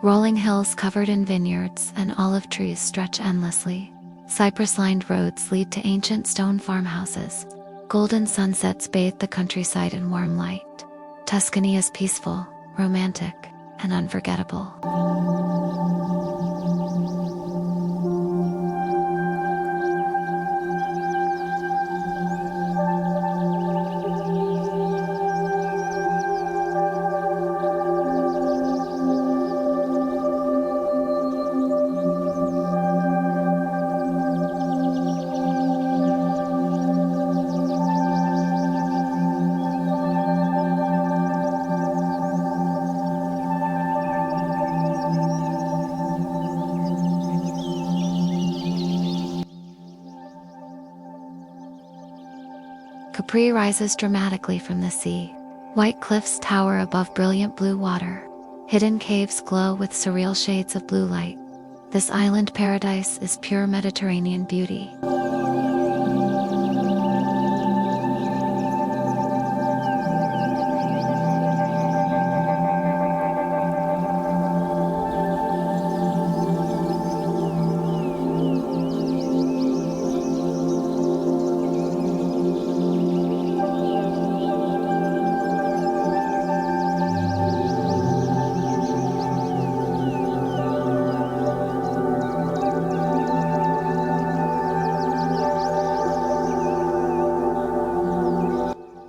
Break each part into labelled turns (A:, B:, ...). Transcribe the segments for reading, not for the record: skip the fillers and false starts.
A: Rolling hills covered in vineyards and olive trees stretch endlessly. Cypress-lined roads lead to ancient stone farmhouses. Golden sunsets bathe the countryside in warm light. Tuscany is peaceful, romantic, and unforgettable. Capri rises dramatically from the sea. White cliffs tower above brilliant blue water. Hidden caves glow with surreal shades of blue light. This island paradise is pure Mediterranean beauty.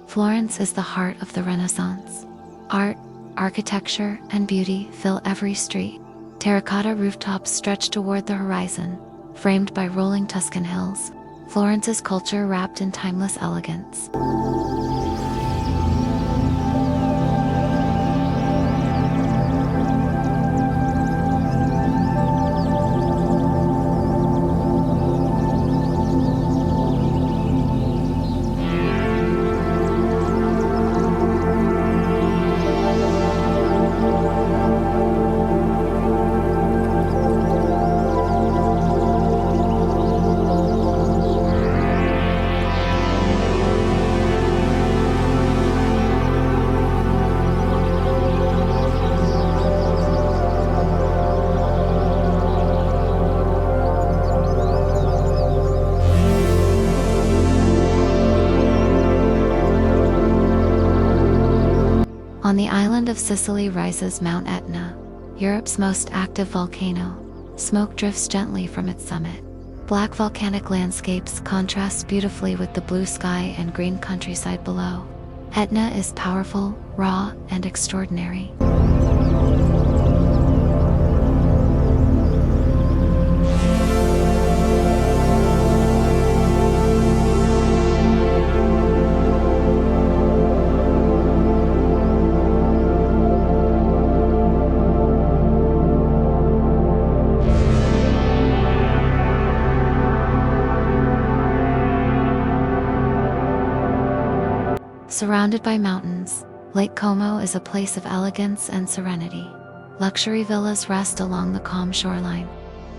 A: Florence is the heart of the Renaissance. Art, architecture, and beauty fill every street. Terracotta rooftops stretch toward the horizon, framed by rolling Tuscan hills. Florence's culture wrapped in timeless elegance. On the island of Sicily rises Mount Etna, Europe's most active volcano. Smoke drifts gently from its summit. Black volcanic landscapes contrast beautifully with the blue sky and green countryside below. Etna is powerful, raw, and extraordinary. Surrounded by mountains, Lake Como is a place of elegance and serenity. Luxury villas rest along the calm shoreline.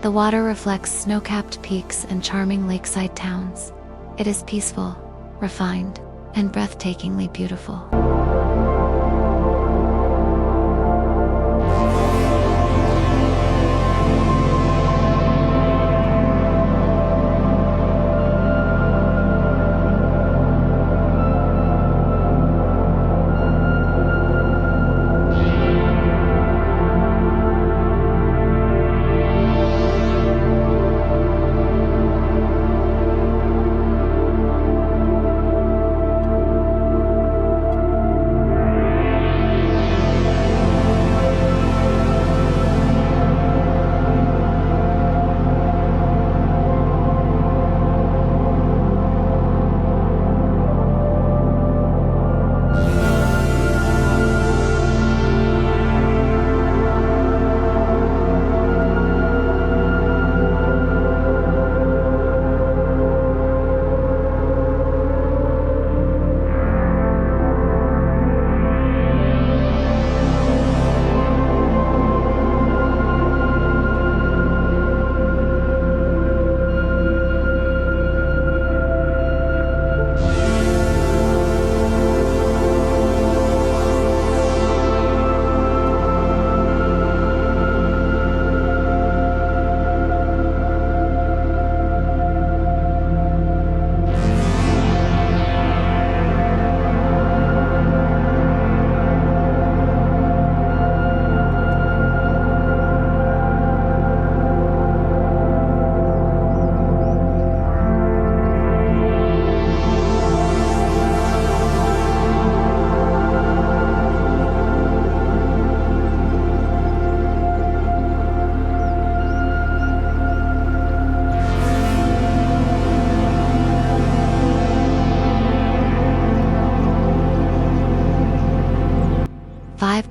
A: The water reflects snow-capped peaks and charming lakeside towns. It is peaceful, refined, and breathtakingly beautiful.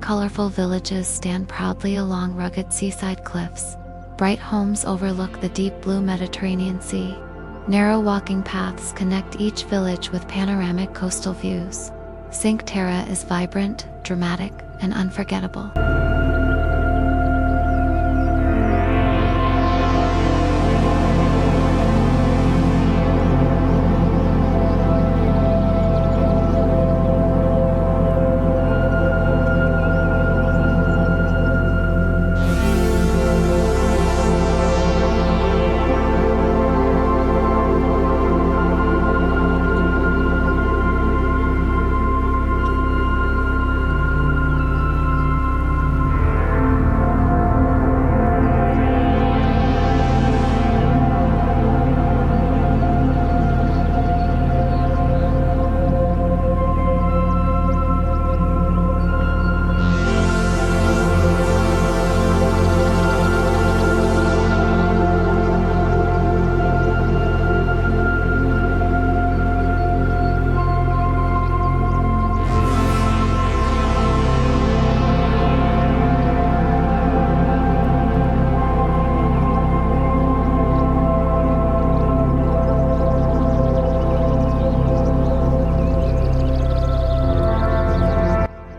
A: colorful villages stand proudly along rugged seaside cliffs. Bright homes overlook the deep blue Mediterranean Sea. Narrow walking paths connect each village with panoramic coastal views. Cinque Terre is vibrant, dramatic, and unforgettable.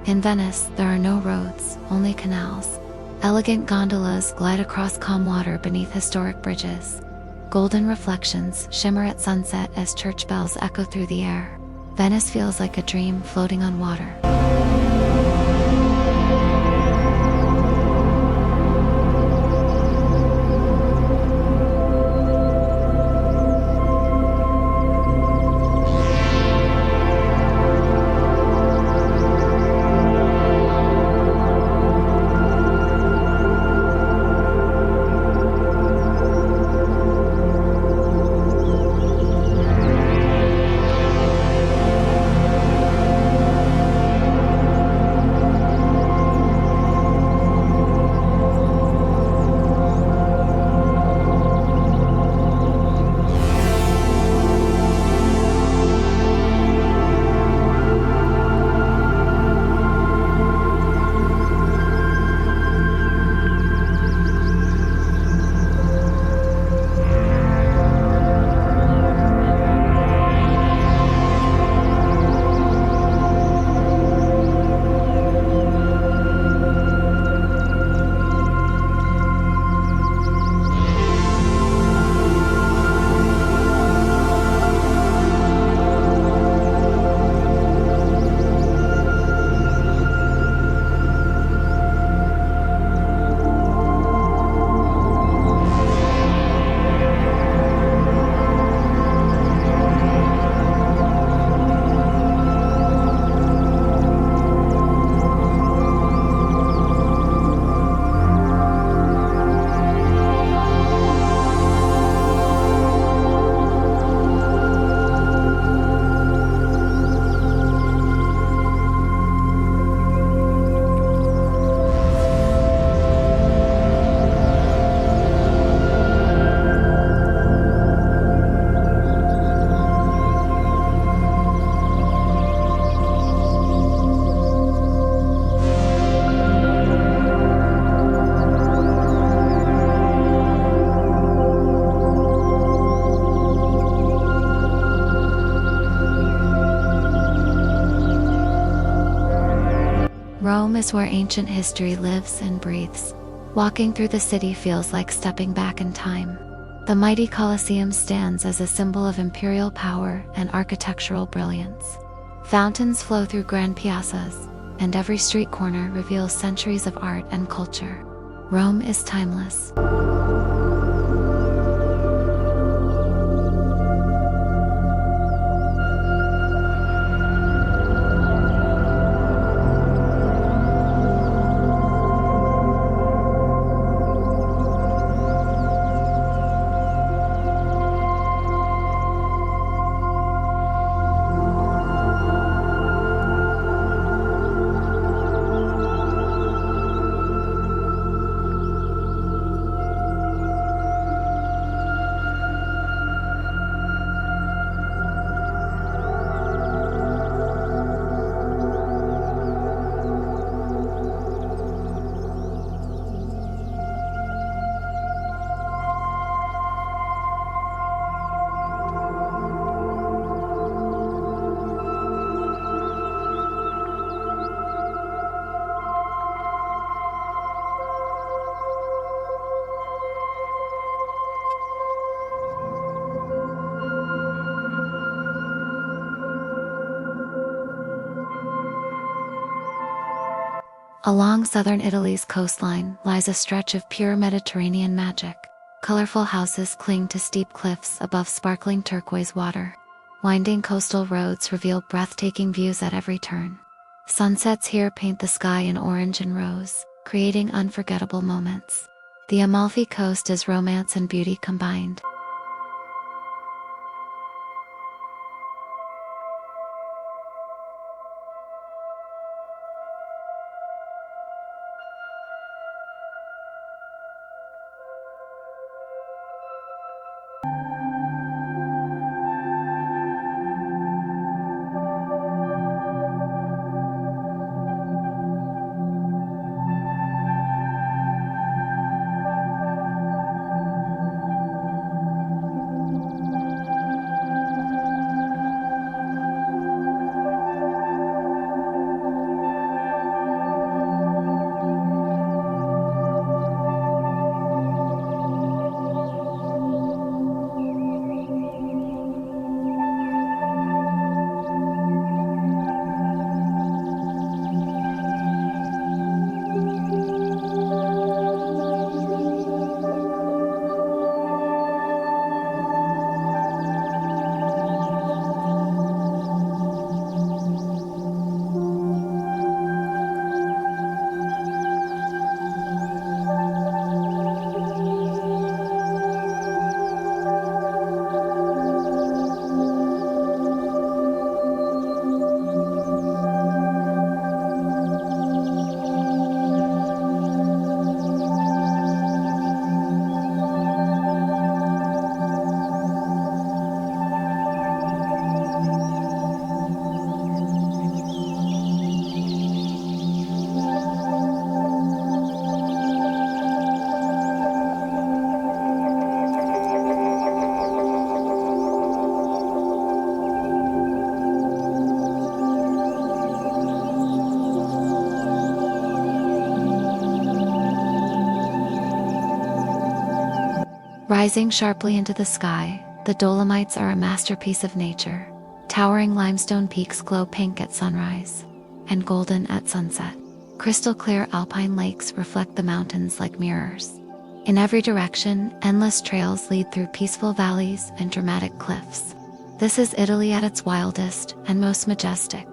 A: In Venice, there are no roads, only canals. Elegant gondolas glide across calm water beneath historic bridges. Golden reflections shimmer at sunset as church bells echo through the air. Venice feels like a dream floating on water. Rome is where ancient history lives and breathes. Walking through the city feels like stepping back in time. The mighty Colosseum stands as a symbol of imperial power and architectural brilliance. Fountains flow through grand piazzas, and every street corner reveals centuries of art and culture. Rome is timeless. Along southern Italy's coastline lies a stretch of pure Mediterranean magic. Colorful houses cling to steep cliffs above sparkling turquoise water. Winding coastal roads reveal breathtaking views at every turn. Sunsets here paint the sky in orange and rose, creating unforgettable moments. The Amalfi Coast is romance and beauty combined. Rising sharply into the sky, the Dolomites are a masterpiece of nature. Towering limestone peaks glow pink at sunrise and golden at sunset. Crystal clear alpine lakes reflect the mountains like mirrors. In every direction, endless trails lead through peaceful valleys and dramatic cliffs. This is Italy at its wildest and most majestic.